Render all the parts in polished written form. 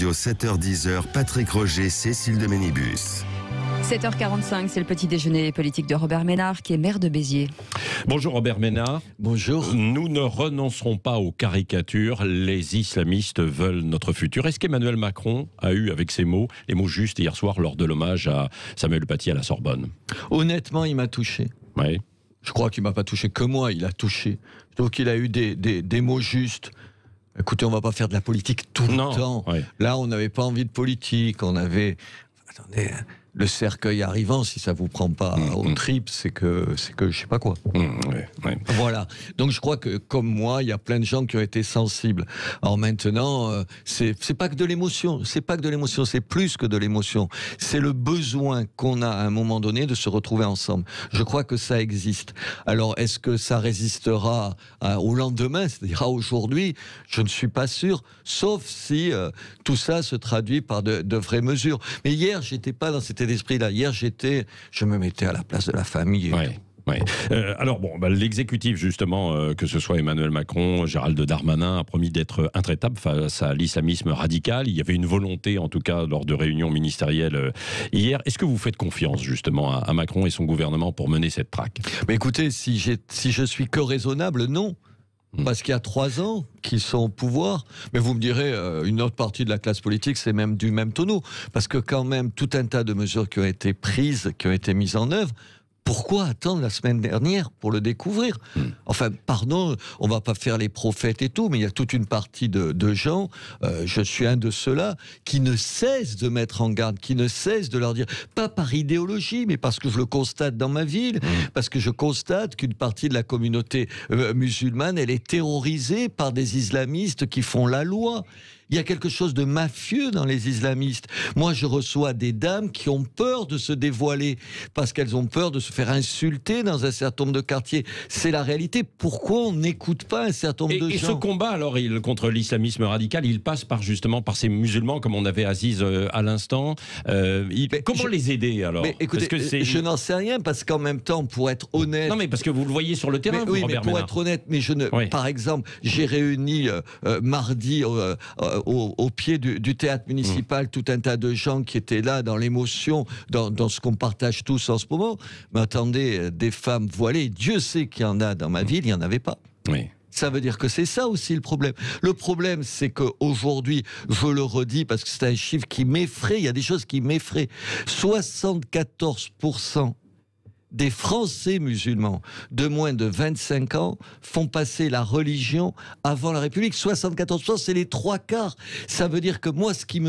7h-10h, Patrick Roger, Cécile de Ménibus. 7h45, c'est le petit déjeuner politique de Robert Ménard, qui est maire de Béziers. Bonjour Robert Ménard. Bonjour. Nous ne renoncerons pas aux caricatures. Les islamistes veulent notre futur. Est-ce qu'Emmanuel Macron a eu, avec ces mots, les mots justes hier soir lors de l'hommage à Samuel Paty à la Sorbonne? Honnêtement, il m'a touché. Oui. Je crois qu'il m'a pas touché que moi, il a touché. Je trouve qu'il a eu des mots justes. Écoutez, on va pas faire de la politique tout le temps. Ouais. Là, on n'avait pas envie de politique. On avait... Attendez, le cercueil arrivant, si ça vous prend pas aux tripes, c'est que je sais pas quoi. Ouais. Voilà. Donc je crois que, comme moi, il y a plein de gens qui ont été sensibles. Alors maintenant, c'est pas que de l'émotion. C'est pas que de l'émotion. C'est plus que de l'émotion. C'est le besoin qu'on a à un moment donné de se retrouver ensemble. Je crois que ça existe. Alors, est-ce que ça résistera au lendemain, c'est-à-dire à aujourd'hui? Je ne suis pas sûr, sauf si tout ça se traduit par de vraies mesures. Mais hier, j'étais pas dans cet d'esprit-là. Hier, je me mettais à la place de la famille. Ouais. Alors l'exécutif justement, que ce soit Emmanuel Macron, Gérald Darmanin, a promis d'être intraitable face à l'islamisme radical. Il y avait une volonté, en tout cas, lors de réunions ministérielles hier. Est-ce que vous faites confiance justement à Macron et son gouvernement pour mener cette traque? Mais écoutez, si je suis que raisonnable, non. Parce qu'il y a 3 ans qu'ils sont au pouvoir, mais vous me direz, une autre partie de la classe politique, c'est même du même tonneau. Parce que quand même, tout un tas de mesures qui ont été prises, qui ont été mises en œuvre, pourquoi attendre la semaine dernière pour le découvrir? Enfin, pardon, on va pas faire les prophètes et tout, mais il y a toute une partie de gens, je suis un de ceux-là, qui ne cessent de mettre en garde, qui ne cessent de leur dire, pas par idéologie, mais parce que je le constate dans ma ville, parce que je constate qu'une partie de la communauté musulmane, elle est terrorisée par des islamistes qui font la loi. Il y a quelque chose de mafieux dans les islamistes. Moi, je reçois des dames qui ont peur de se dévoiler parce qu'elles ont peur de se faire insulter dans un certain nombre de quartiers. C'est la réalité. Pourquoi on n'écoute pas un certain nombre de gens? Et ce combat, alors, contre l'islamisme radical, il passe justement par ces musulmans, comme on avait Aziz à l'instant. Comment les aider, alors? Mais écoutez, je n'en sais rien, parce qu'en même temps, pour être honnête... Non, mais parce que vous le voyez sur le terrain, oui, Robert mais pour Ménard. être honnête, par exemple, j'ai réuni mardi... au pied du théâtre municipal, tout un tas de gens qui étaient là dans l'émotion, dans ce qu'on partage tous en ce moment. Mais attendez, des femmes voilées, Dieu sait qu'il y en a dans ma ville, il n'y en avait pas. Oui. Ça veut dire que c'est ça aussi le problème. Le problème, c'est qu'aujourd'hui, je le redis parce que c'est un chiffre qui m'effraie, il y a des choses qui m'effraient. 74% des Français musulmans de moins de 25 ans font passer la religion avant la République. 74%, c'est les 3/4. Ça veut dire que moi, ce qui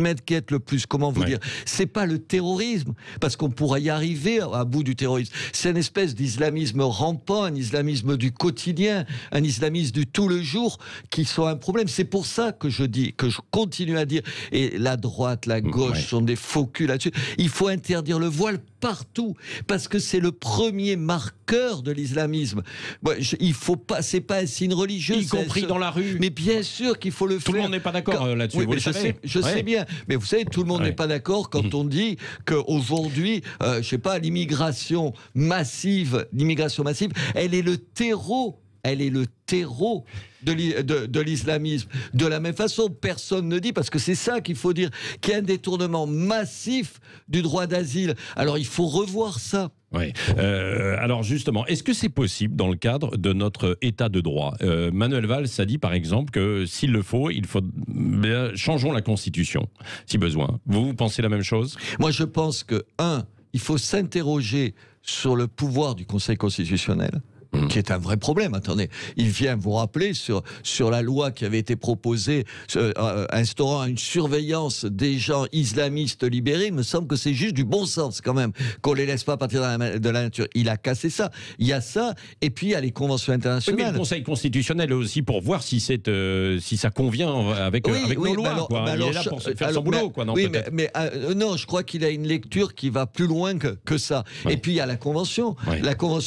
m'inquiète le plus, comment vous dire, c'est pas le terrorisme, parce qu'on pourra y arriver à bout du terrorisme. C'est une espèce d'islamisme rampant, un islamisme du quotidien, un islamisme du tout le jour, qui sont un problème. C'est pour ça que je dis, que je continue à dire, et la droite, la gauche sont des faux culs là-dessus, il faut interdire le voile partout, parce que c'est le premier marqueur de l'islamisme. Il faut pas, c'est pas un signe religieux, y compris dans la rue. Mais bien sûr qu'il faut le faire. Tout le monde n'est pas d'accord là-dessus. Oui, mais je sais bien. Mais vous savez, tout le monde n'est pas d'accord quand on dit qu'aujourd'hui, je sais pas, l'immigration massive, elle est le terreau. Elle est le terreau de l'islamisme. De la même façon, personne ne dit, parce que c'est ça qu'il faut dire, qu'il y a un détournement massif du droit d'asile. Alors il faut revoir ça. Oui. Alors justement, est-ce que c'est possible dans le cadre de notre état de droit? Manuel Valls a dit par exemple que s'il le faut, changeons la Constitution, si besoin. Vous pensez la même chose? Moi je pense que, il faut s'interroger sur le pouvoir du Conseil constitutionnel, qui est un vrai problème. Attendez, il vient vous rappeler sur la loi qui avait été proposée instaurant une surveillance des gens islamistes libérés. Il me semble que c'est juste du bon sens quand même, qu'on les laisse pas partir de la nature. Il a cassé ça. Il y a ça, et puis il y a les conventions internationales. Oui, mais le Conseil constitutionnel aussi pour voir si ça convient avec nos lois. Il est là pour faire son boulot. Non, je crois qu'il a une lecture qui va plus loin que ça. Oui. Et puis il y a la Convention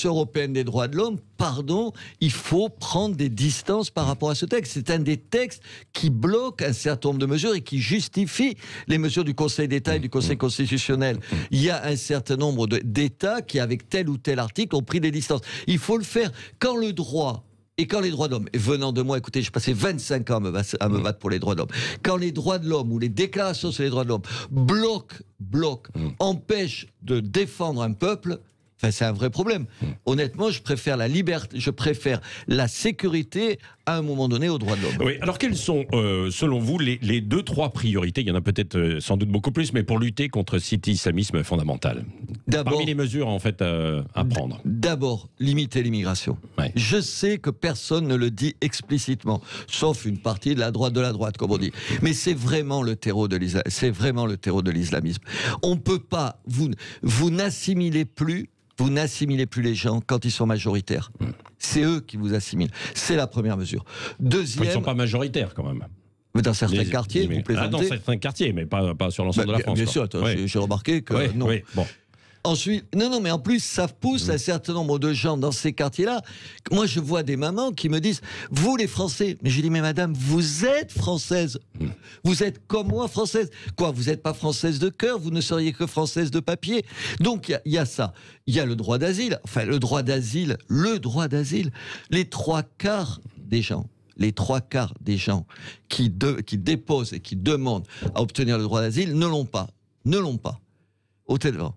européenne des droits de l'homme. Pardon, il faut prendre des distances par rapport à ce texte. C'est un des textes qui bloque un certain nombre de mesures et qui justifie les mesures du Conseil d'État et du Conseil constitutionnel. Il y a un certain nombre d'États qui, avec tel ou tel article, ont pris des distances. Il faut le faire. Quand le droit Et quand les droits de l'homme, et venant de moi, écoutez, j'ai passé 25 ans à me battre pour les droits de l'homme. Quand les droits de l'homme ou les déclarations sur les droits de l'homme bloquent, empêchent de défendre un peuple, c'est un vrai problème. Honnêtement, je préfère la liberté, je préfère la sécurité à un moment donné aux droits de l'homme. Oui, alors quelles sont, selon vous, les 2-3 priorités, il y en a peut-être sans doute beaucoup plus, mais pour lutter contre cet islamisme fondamental? Parmi les mesures, en fait, à prendre. D'abord, limiter l'immigration. Ouais. Je sais que personne ne le dit explicitement, sauf une partie de la droite, comme on dit. Mais c'est vraiment le terreau de l'islamisme. On ne peut pas, vous n'assimilez plus les gens quand ils sont majoritaires. C'est eux qui vous assimilent. C'est la première mesure. Deuxième... Ils ne sont pas majoritaires, quand même. Mais dans certains quartiers, vous plaisantez. Dans certains quartiers, mais pas sur l'ensemble de la France. Bien sûr, j'ai remarqué que non. Oui, bon. Ensuite, mais en plus, ça pousse un certain nombre de gens dans ces quartiers-là. Moi, je vois des mamans qui me disent, vous les Français, mais je dis, mais madame, vous êtes française. Vous êtes comme moi française. Quoi, vous n'êtes pas française de cœur, vous ne seriez que française de papier. Donc, il y a ça. Il y a le droit d'asile. Enfin, le droit d'asile. Les 3/4 des gens. Les 3/4 des gens qui déposent et qui demandent à obtenir le droit d'asile ne l'ont pas. Au téléphone.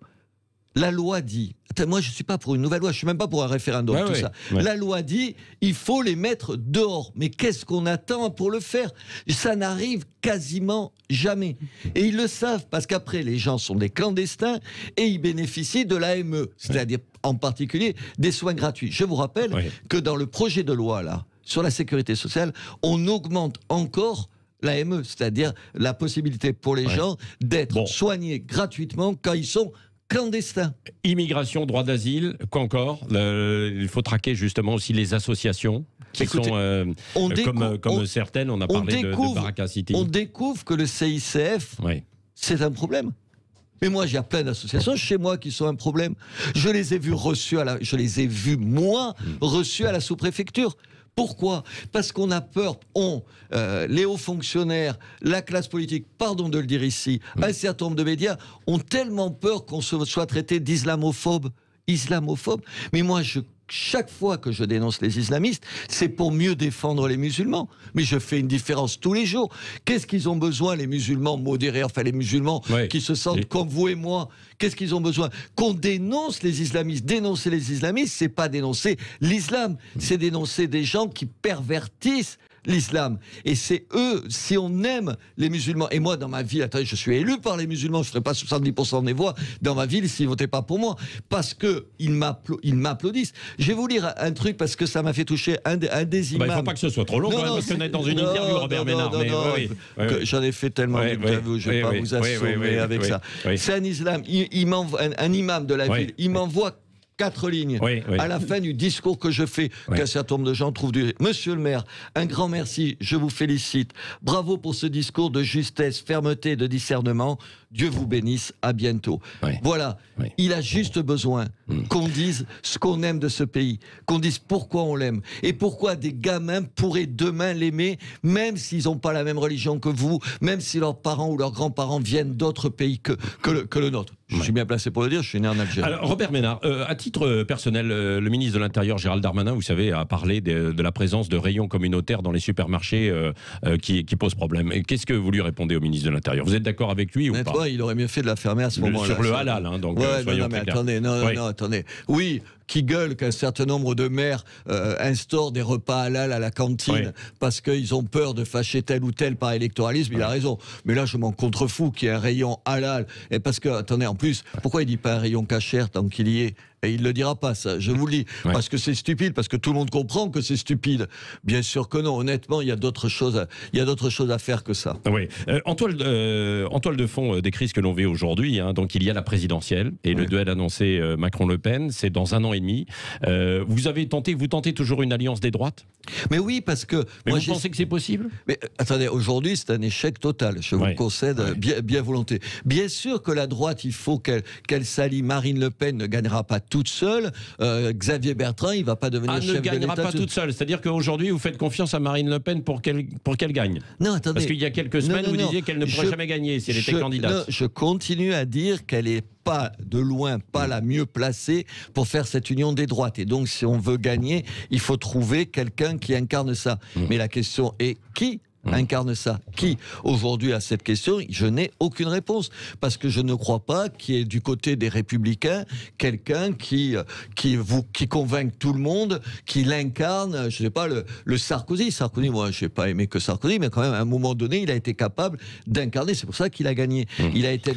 La loi dit, moi je ne suis pas pour une nouvelle loi, je ne suis même pas pour un référendum, ça. Ouais. La loi dit, il faut les mettre dehors. Mais qu'est-ce qu'on attend pour le faire? Ça n'arrive quasiment jamais. Et ils le savent, parce qu'après, les gens sont des clandestins et ils bénéficient de l'AME, c'est-à-dire en particulier des soins gratuits. Je vous rappelle que dans le projet de loi, là, sur la sécurité sociale, on augmente encore l'AME, c'est-à-dire la possibilité pour les gens d'être soignés gratuitement quand ils sont clandestins. Immigration, droit d'asile, quoi encore? Il faut traquer justement aussi les associations qui sont comme certaines, on a parlé de Baraka City. On découvre que le CICF, c'est un problème. Mais moi, j'ai plein d'associations chez moi qui sont un problème. Je les ai vues reçues à la sous-préfecture. Pourquoi? Parce qu'on a peur, les hauts fonctionnaires, la classe politique, pardon de le dire ici, un certain nombre de médias ont tellement peur qu'on soit traité d'islamophobe. Mais moi, chaque fois que je dénonce les islamistes, c'est pour mieux défendre les musulmans. Mais je fais une différence tous les jours. Qu'est-ce qu'ils ont besoin, les musulmans modérés, enfin les musulmans qui se sentent comme vous et moi? Qu'est-ce qu'ils ont besoin? Qu'on dénonce les islamistes. Dénoncer les islamistes, c'est pas dénoncer l'islam, c'est dénoncer des gens qui pervertissent l'islam. Et c'est eux, si on aime les musulmans, et moi dans ma ville, attendez, je suis élu par les musulmans, je ne ferai pas 70% des voix dans ma ville s'ils ne votaient pas pour moi, parce qu'ils m'applaudissent. Je vais vous lire un truc parce que ça m'a fait toucher un des imams. Il ne faut pas que ce soit trop long, parce qu'on est dans une interview, Robert Ménard. J'en ai fait tellement d'interviews, je ne vais pas vous assommer avec ça. C'est un imam de la ville, il m'envoie 4 lignes à la fin du discours que je fais, qu'un certain nombre de gens trouvent dur. Monsieur le maire, un grand merci, je vous félicite. Bravo pour ce discours de justesse, fermeté, de discernement. Dieu vous bénisse, à bientôt. Voilà, il a juste besoin qu'on dise ce qu'on aime de ce pays, qu'on dise pourquoi on l'aime, et pourquoi des gamins pourraient demain l'aimer, même s'ils n'ont pas la même religion que vous, même si leurs parents ou leurs grands-parents viennent d'autres pays que le nôtre. Je suis bien placé pour le dire, je suis né en Algérie. Alors, Robert Ménard, à titre personnel, le ministre de l'Intérieur, Gérald Darmanin, vous savez, a parlé de la présence de rayons communautaires dans les supermarchés qui pose problème. Qu'est-ce que vous lui répondez au ministre de l'Intérieur? Vous êtes d'accord avec lui ou pas? Il aurait mieux fait de la fermer à ce moment-là. Sur le halal, donc soyons très clairs. Attendez. Oui, qui gueule qu'un certain nombre de maires instaurent des repas halal à la cantine parce qu'ils ont peur de fâcher tel ou tel par électoralisme, il a raison. Mais là, je m'en contrefous qu'il y ait un rayon halal. Et parce que, attendez, en plus, pourquoi il ne dit pas un rayon cachère tant qu'il y est? Et il ne le dira pas, ça, je vous le dis. Parce que c'est stupide, parce que tout le monde comprend que c'est stupide. Bien sûr que non. Honnêtement, il y a d'autres choses à faire que ça. Oui. En toile de fond des crises que l'on vit aujourd'hui, donc il y a la présidentielle et le duel annoncé Macron-Le Pen, c'est dans 1 an et demi. Vous tentez toujours une alliance des droites? Mais oui, parce que... Mais vous pensez que c'est possible? Mais attendez, aujourd'hui, c'est un échec total. Je vous concède bien volonté. Bien sûr que la droite, il faut qu'elle s'allie. Marine Le Pen ne gagnera pas toute seule. Xavier Bertrand, il ne va pas devenir chef de l'État. Elle ne gagnera pas toute seule. C'est-à-dire qu'aujourd'hui, vous faites confiance à Marine Le Pen pour qu'elle gagne. Non, attendez. Parce qu'il y a quelques semaines, vous disiez qu'elle ne pourrait jamais gagner si elle était candidate. Non, je continue à dire qu'elle est pas de loin, pas la mieux placée pour faire cette union des droites. Et donc, si on veut gagner, il faut trouver quelqu'un qui incarne ça. Mais la question est qui incarne ça? Qui? Aujourd'hui, à cette question, je n'ai aucune réponse. Parce que je ne crois pas qu'il y ait du côté des Républicains quelqu'un qui convainc tout le monde, qui l'incarne, je ne sais pas, le Sarkozy. Sarkozy, moi, je n'ai pas aimé que Sarkozy, mais quand même, à un moment donné, il a été capable d'incarner. C'est pour ça qu'il a gagné. Il a été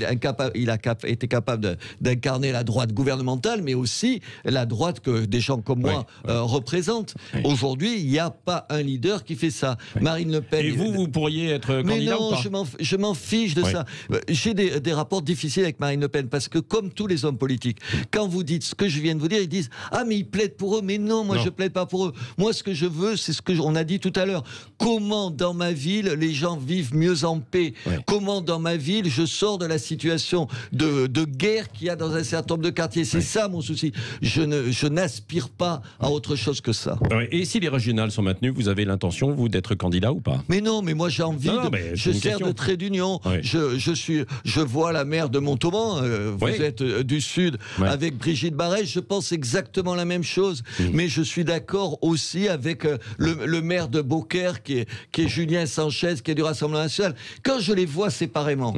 capable d'incarner la droite gouvernementale, mais aussi la droite que des gens comme moi représentent. Aujourd'hui, il n'y a pas un leader qui fait ça. Marine Le Pen... Et vous pourriez être candidat ou pas? Je m'en fiche de ça. J'ai des rapports difficiles avec Marine Le Pen, parce que comme tous les hommes politiques, quand vous dites ce que je viens de vous dire, ils disent « Ah, mais ils plaident pour eux ». Mais non, moi, je ne plaide pas pour eux. Moi, ce que je veux, c'est ce qu'on a dit tout à l'heure. Comment, dans ma ville, les gens vivent mieux en paix? Comment, dans ma ville, je sors de la situation de guerre qu'il y a dans un certain nombre de quartiers? C'est ça, mon souci. Je n'aspire pas à autre chose que ça. Et si les régionales sont maintenues, vous avez l'intention, vous, d'être candidat ou pas? Mais non, mais moi j'ai envie je sers de trait d'union. Je vois la maire de Montauban, vous êtes du Sud, avec Brigitte Barrès, je pense exactement la même chose. Mais je suis d'accord aussi avec le maire de Beaucaire, qui est Julien Sanchez, qui est du Rassemblement national. Quand je les vois séparément,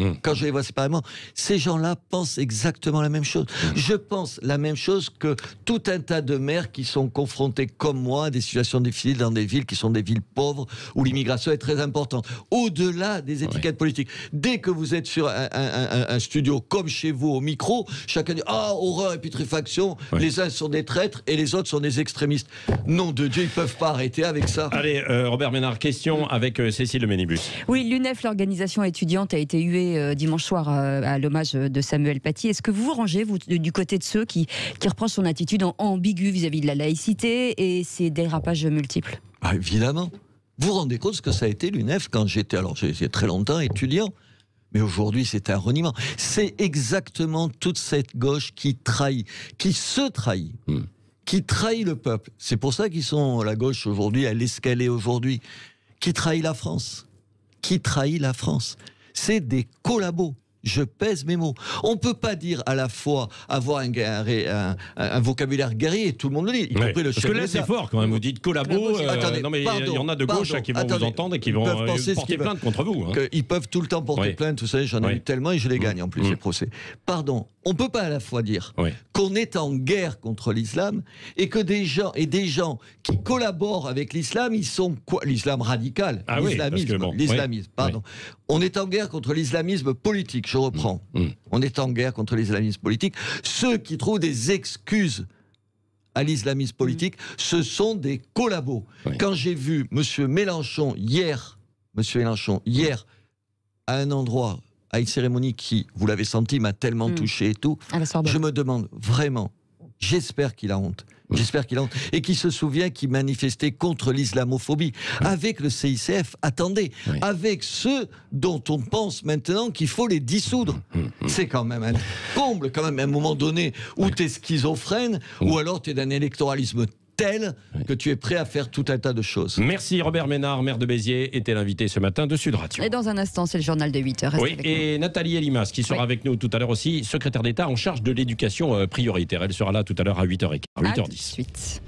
ces gens-là pensent exactement la même chose. Je pense la même chose que tout un tas de maires qui sont confrontés, comme moi, à des situations difficiles dans des villes qui sont des villes pauvres, où l'immigration est très importante. Au-delà des étiquettes politiques. Dès que vous êtes sur un studio comme chez vous, au micro, chacun dit « Ah, horreur et putréfaction, les uns sont des traîtres et les autres sont des extrémistes. » Nom de Dieu, ils ne peuvent pas arrêter avec ça. Allez, Robert Ménard, question avec Cécile de Ménibus. Oui, l'UNEF, l'organisation étudiante, a été huée dimanche soir à l'hommage de Samuel Paty. Est-ce que vous vous rangez, vous, du côté de ceux qui reprochent son attitude ambiguë vis-à-vis de la laïcité et ses dérapages multiples? Évidemment. Vous vous rendez compte ce que ça a été l'UNEF quand j'étais, alors j'ai très longtemps étudiant, mais aujourd'hui c'est un reniement. C'est exactement toute cette gauche qui trahit, qui se trahit, qui trahit le peuple. C'est pour ça qu'ils sont, la gauche aujourd'hui, à l'escalier aujourd'hui, qui trahit la France. Qui trahit la France. C'est des collabos. Je pèse mes mots. On ne peut pas dire à la fois avoir un vocabulaire guerrier, et tout le monde le dit, y compris le chef de l'État. Parce que là, c'est fort quand même. Vous dites collabo. Attendez, non, mais il y en a de gauche qui vont vous entendre et qui vont porter plainte contre vous. Ils peuvent tout le temps porter plainte. Vous savez, j'en ai eu tellement et je les gagne en plus, ces procès. Pardon. On ne peut pas à la fois dire qu'on est en guerre contre l'islam et que des gens qui collaborent avec l'islam, ils sont quoi? L'islam radical, l'islamisme, pardon. On est en guerre contre l'islamisme politique, je reprends. On est en guerre contre l'islamisme politique. Ceux qui trouvent des excuses à l'islamisme politique, ce sont des collabos. Quand j'ai vu M. Mélenchon hier, à un endroit, à une cérémonie qui, vous l'avez senti, m'a tellement touché et tout, je me demande vraiment, j'espère qu'il a honte. J'espère qu'il a honte. Et qu'il se souvient qu'il manifestait contre l'islamophobie. Avec le CICF, attendez, avec ceux dont on pense maintenant qu'il faut les dissoudre. C'est quand même un comble, quand même, à un moment donné, où tu es schizophrène, ou alors tu es d'un électoralisme tel que tu es prêt à faire tout un tas de choses. Merci Robert Ménard, maire de Béziers, était l'invité ce matin de Sud Radio. Et dans un instant, c'est le journal de 8h. Et Nathalie Elimas, qui sera avec nous tout à l'heure aussi, secrétaire d'État en charge de l'éducation prioritaire. Elle sera là tout à l'heure à 8h10. À tout de suite.